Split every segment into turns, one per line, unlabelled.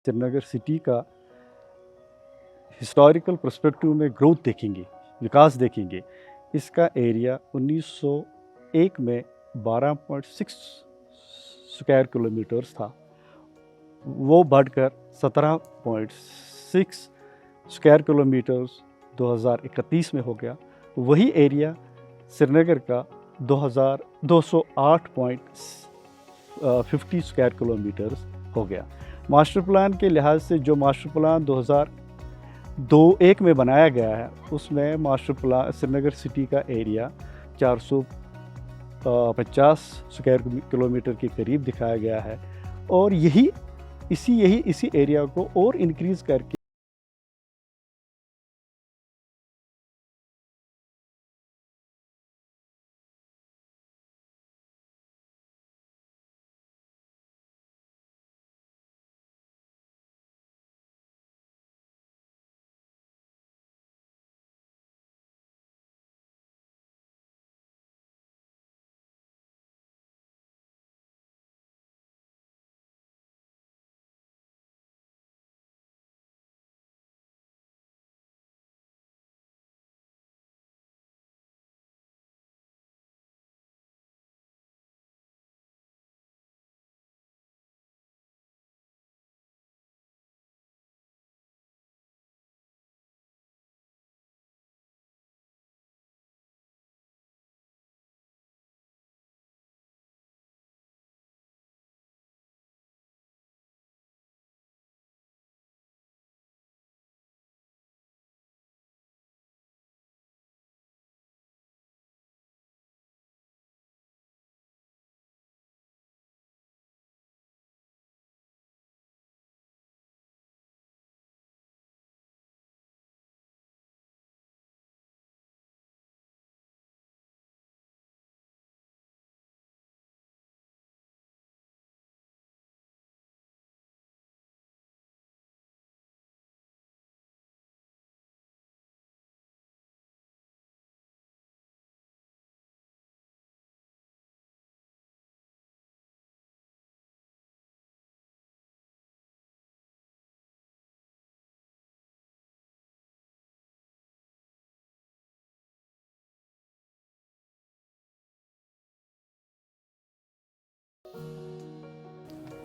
Srinagar city का historical perspective में growth देखेंगे, विकास देखेंगे, इसका एरिया 1901 में 12.6 स्क्वायर किलोमीटर्स था, वो बढ़कर 17.6 स्क्वायर किलोमीटर्स 2031 में हो गया। वही एरिया श्रीनगर का 208.50 स्क्वायर किलोमीटर्स हो गया। मास्टर प्लान के लिहाज से जो मास्टर प्लान 2002-1 में बनाया गया है, उसमें मास्टर प्लान श्रीनगर सिटी का एरिया 450 स्क्वायर किलोमीटर के करीब दिखाया गया है, और इसी एरिया को और इंक्रीज़ करके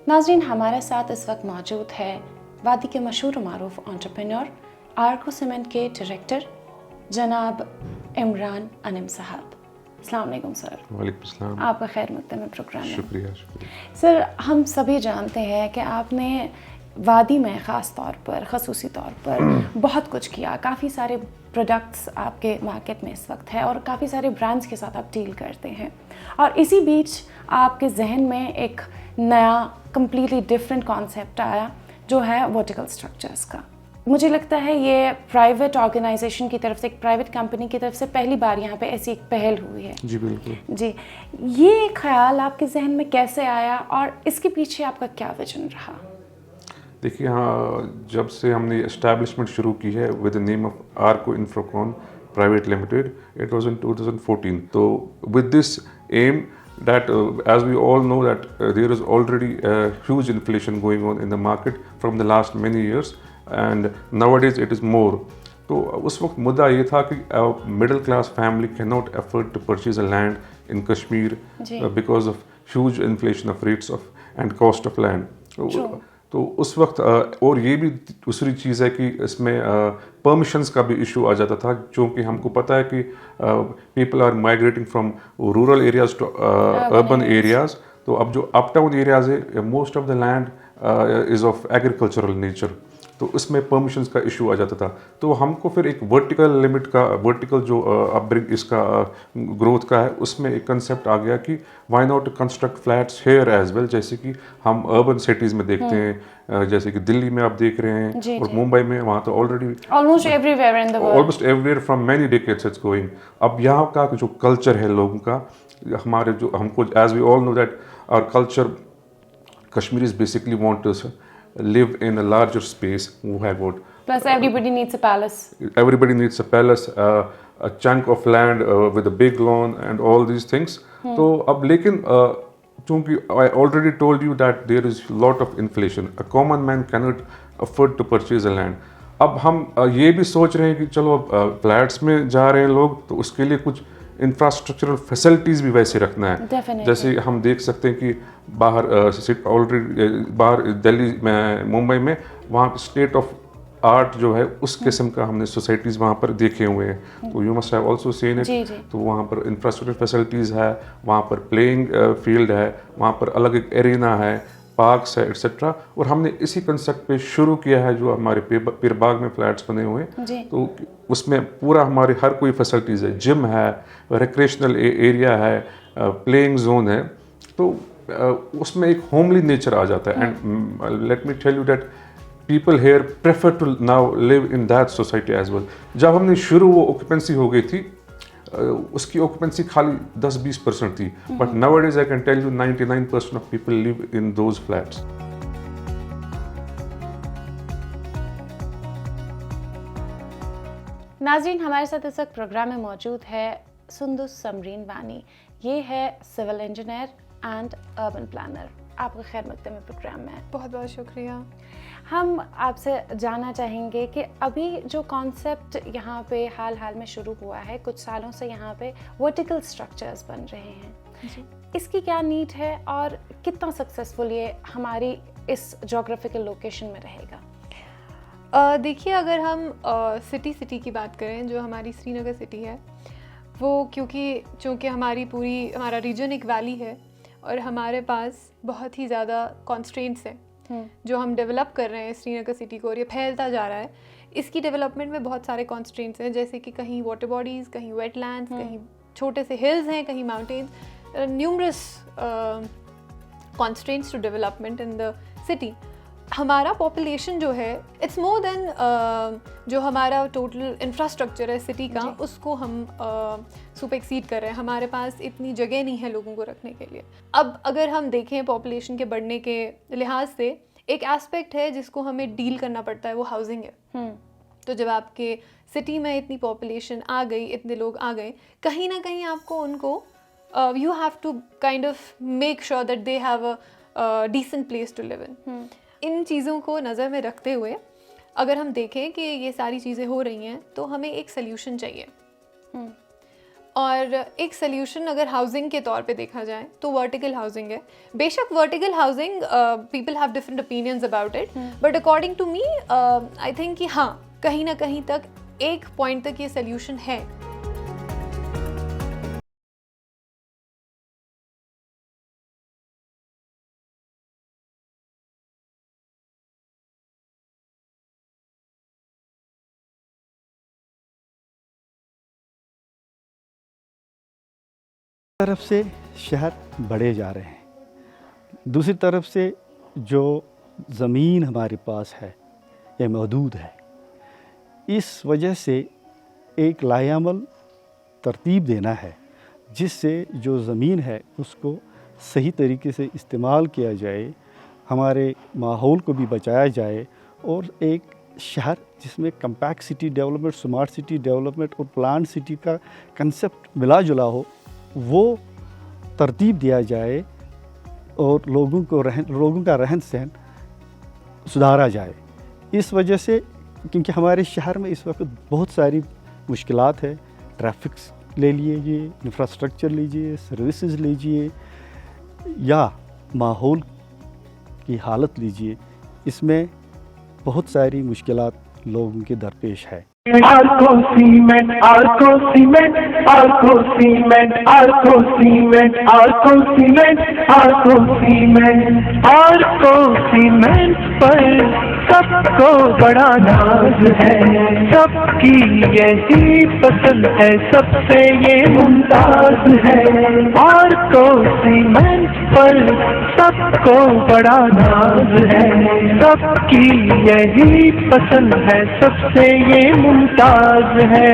नाज़रीन, हमारे साथ इस वक्त मौजूद है वादी के मशहूर मारूफ एंटरप्रेन्योर आर्को सीमेंट के डायरेक्टर जनाब इमरान अनिम साहब। अस्सलाम वालेकुम सर।
वालेकुम सलाम।
आपका खैर मकदम प्रोग्राम में।
शुक्रिया।
सर, हम सभी जानते हैं कि आपने वादी में ख़ास तौर पर, ख़ुसूसी तौर पर बहुत कुछ किया। काफ़ी सारे प्रोडक्ट्स आपके मार्केट में इस वक्त है और काफ़ी सारे ब्रांड्स के साथ आप डील करते हैं, और इसी बीच आपके जहन में एक नया कम्प्लीटली डिफरेंट कॉन्सेप्ट आया जो है वर्टिकल स्ट्रक्चर्स का। मुझे लगता है ये प्राइवेट ऑर्गेनाइजेशन की तरफ से, एक प्राइवेट कंपनी की तरफ से पहली बार यहाँ पे ऐसी एक पहल हुई है।
जी बिल्कुल।
जी, ये ख्याल आपके जहन में कैसे आया और इसके पीछे आपका क्या विजन रहा?
देखिए, हाँ, जब से हमने एस्टैब्लिशमेंट शुरू की है with the name of Arco Infracon private limited, it was in 2014। तो विद दिस एम that as we all know that there is already a huge inflation going on in the market from the last many years, and nowadays it is more. तो उस वक्त मुद्दा ये था कि middle class family can not afford to purchase a land in Kashmir because of huge inflation of rates of and cost of land. तो उस वक्त और ये भी दूसरी चीज़ है कि इसमें परमिशंस का भी इशू आ जाता था, क्योंकि हमको पता है कि people are migrating from rural areas to urban areas. तो अब जो अप टाउन एरियाज है, most of the land is of agricultural nature, तो उसमें परमिशंस का इशू आ जाता था। तो हमको फिर एक वर्टिकल लिमिट का, वर्टिकल जो अपब्रिंग इसका ग्रोथ का है, उसमें एक कंसेप्ट आ गया कि why not construct flats here as well, जैसे कि हम अर्बन सिटीज़ में देखते हैं, जैसे कि दिल्ली में आप देख रहे हैं और मुंबई में, वहाँ तो already
almost everywhere in the world,
almost everywhere from many decades it's going. अब यहाँ का जो कल्चर है लोगों का, हमारे जो हमको, as we all know that our culture, Kashmiris basically want to live in a larger space.
Plus everybody needs a palace.
Everybody needs a palace, a chunk of land with a big lawn and all these things. तो अब लेकिन चूँकि I already told you that there is lot of inflation. A common man cannot afford to purchase a land. अब हम ये भी सोच रहे हैं कि चलो अब फ्लैट्स में जा रहे हैं लोग, तो उसके लिए कुछ इंफ्रास्ट्रक्चरल फैसिलिटीज़ भी वैसे रखना है।
Definitely.
जैसे हम देख सकते हैं कि बाहर ऑलरेडी बाहर दिल्ली में, मुंबई में, वहाँ स्टेट ऑफ आर्ट जो है उस किस्म का हमने सोसाइटीज़ वहाँ पर देखे हुए हैं। तो you must have also seen it.
जी, जी।
तो वहाँ पर इंफ्रास्ट्रक्चर फैसिलिटीज़ है, वहाँ पर प्लेइंग फील्ड है, वहाँ पर अलग एक एरिना है, पार्क्स है, एक्सेट्रा। और हमने इसी कंसेप्ट पे शुरू किया है जो हमारे पीरबाग में फ्लैट्स बने हुए हैं।
जी।
तो उसमें पूरा हमारे हर कोई फैसिलिटीज़ है, जिम है, रिक्रिएशनल एरिया है, प्लेइंग जोन है। तो उसमें एक होमली नेचर आ जाता है। And let me tell you that people here prefer to now live in that society as well. जब हमने शुरू वो ऑक्यूपेंसी हो गई थी, उसकी ऑक्यूपेंसी खाली 10-20% थी, but nowadays I can tell you 99% of people live in those flats.
नाज़रीन, हमारे साथ इस वक्त प्रोग्राम में मौजूद है सुंदुस समरीन वानी। ये है civil engineer and urban planner. आपका खैर मकदम है प्रोग्राम में।
बहुत बहुत शुक्रिया।
हम आपसे जानना चाहेंगे कि अभी जो कॉन्सेप्ट यहाँ पे हाल में शुरू हुआ है, कुछ सालों से यहाँ पे वर्टिकल स्ट्रक्चर्स बन रहे हैं, इसकी क्या नीड है और कितना सक्सेसफुल ये हमारी इस जोग्राफिकल लोकेशन में रहेगा?
देखिए, अगर हम सिटी की बात करें, जो हमारी श्रीनगर सिटी है, वो चूँकि हमारा रीजन एक वैली है और हमारे पास बहुत ही ज़्यादा कॉन्स्ट्रेंट्स हैं जो हम डेवलप कर रहे हैं श्रीनगर सिटी को, और ये फैलता जा रहा है। इसकी डेवलपमेंट में बहुत सारे कॉन्स्ट्रेंट्स हैं, जैसे कि कहीं वाटर बॉडीज़, कहीं वेटलैंड्स, कहीं छोटे से हिल्स हैं, कहीं mountains, numerous constraints to development in the city. हमारा पॉपुलेशन जो है, इट्स मोर देन जो हमारा टोटल इंफ्रास्ट्रक्चर है सिटी का, उसको हम सुपर एक्सीड कर रहे हैं। हमारे पास इतनी जगह नहीं है लोगों को रखने के लिए। अब अगर हम देखें पॉपुलेशन के बढ़ने के लिहाज से, एक एस्पेक्ट है जिसको हमें डील करना पड़ता है, वो हाउसिंग है। तो जब आपके सिटी में इतनी पॉपुलेशन आ गई, इतने लोग आ गए, कहीं ना कहीं आपको उनको you have to kind of make sure that they have a decent place to live in. इन चीज़ों को नज़र में रखते हुए अगर हम देखें कि ये सारी चीज़ें हो रही हैं, तो हमें एक सल्यूशन चाहिए। और एक सल्यूशन अगर हाउसिंग के तौर पे देखा जाए तो वर्टिकल हाउसिंग है। बेशक vertical housing people have different opinions about it, but according to me I think कि हाँ, कहीं ना कहीं तक एक पॉइंट तक ये सल्यूशन है।
तरफ से शहर बढ़े जा रहे हैं, दूसरी तरफ से जो ज़मीन हमारे पास है ये महदूद है। इस वजह से एक लायामल तरतीब देना है जिससे जो ज़मीन है उसको सही तरीके से इस्तेमाल किया जाए, हमारे माहौल को भी बचाया जाए, और एक शहर जिसमें compact city development, smart city development और प्लान सिटी का कंसेप्ट मिला जुला हो, वो तरतीब दिया जाए और लोगों का रहन सहन सुधारा जाए। इस वजह से, क्योंकि हमारे शहर में इस वक्त बहुत सारी मुश्किलात है, ट्रैफिक ले लीजिए, इंफ्रास्ट्रक्चर लीजिए, सर्विसेज लीजिए, या माहौल की हालत लीजिए, इसमें बहुत सारी मुश्किलात लोगों के दरपेश है।
Arco cement, Arco cement, Arco cement, Arco cement, Arco cement, Arco cement, Arco cement पर सबको बड़ा नाज है, सबकी यही पसंद है, सबसे ये मुमताज है। आर्को सीमेंट पर सबको बड़ा नाज है, सबकी यही पसंद है, सबसे ये मुमताज है।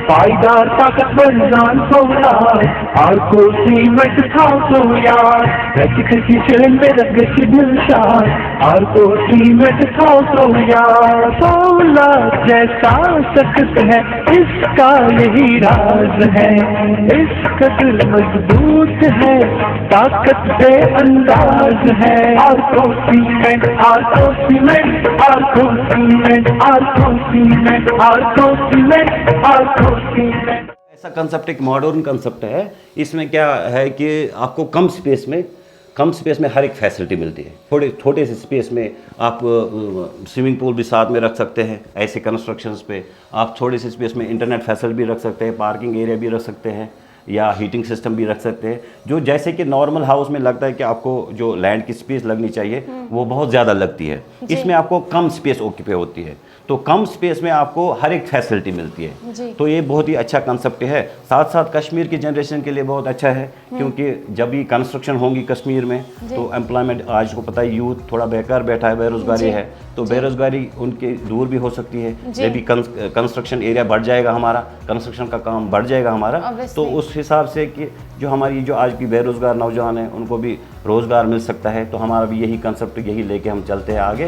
पायदार ताकतवर जान को यार आरको सीमेंट था तो यार रच खची चलन में रंग की दिलशार आरको सीमेंट था तो यार सोला जैसा सख्त है इसका यही राज है इस कदर मजबूत है ताकत से अंदाज है Arco cement Arco cement Arco cement Arco cement Arco cement Arco cement.
ऐसा कंसेप्ट एक मॉडर्न कंसेप्ट है। इसमें क्या है कि आपको कम स्पेस में हर एक फैसिलिटी मिलती है। थोड़े छोटे से स्पेस में आप स्विमिंग पूल भी साथ में रख सकते हैं। ऐसे कंस्ट्रक्शंस पे आप थोड़े से स्पेस में इंटरनेट फैसिलिटी भी रख सकते हैं, पार्किंग एरिया भी रख सकते हैं या हीटिंग सिस्टम भी रख सकते हैं। जो जैसे कि नॉर्मल हाउस में लगता है कि आपको जो लैंड की स्पेस लगनी चाहिए वो बहुत ज़्यादा लगती है, इसमें आपको कम स्पेस ऑक्यूपाई होती है। तो कम स्पेस में आपको हर एक फैसिलिटी मिलती है। तो ये बहुत ही अच्छा कंसेप्ट है। साथ साथ कश्मीर की जनरेशन के लिए बहुत अच्छा है, क्योंकि जब भी कंस्ट्रक्शन होंगी कश्मीर में तो एम्प्लॉयमेंट, आज को पता है यूथ थोड़ा बेकार बैठा है, बेरोजगारी है, तो बेरोजगारी उनके दूर भी हो सकती है। जब भी कंस्ट्रक्शन एरिया बढ़ जाएगा हमारा, कंस्ट्रक्शन का काम बढ़ जाएगा हमारा, तो उस हिसाब से कि जो हमारी जो आज की बेरोजगार नौजवान हैं उनको भी रोज़गार मिल सकता है। तो हमारा भी यही कंसेप्ट, यही लेके हम चलते हैं आगे।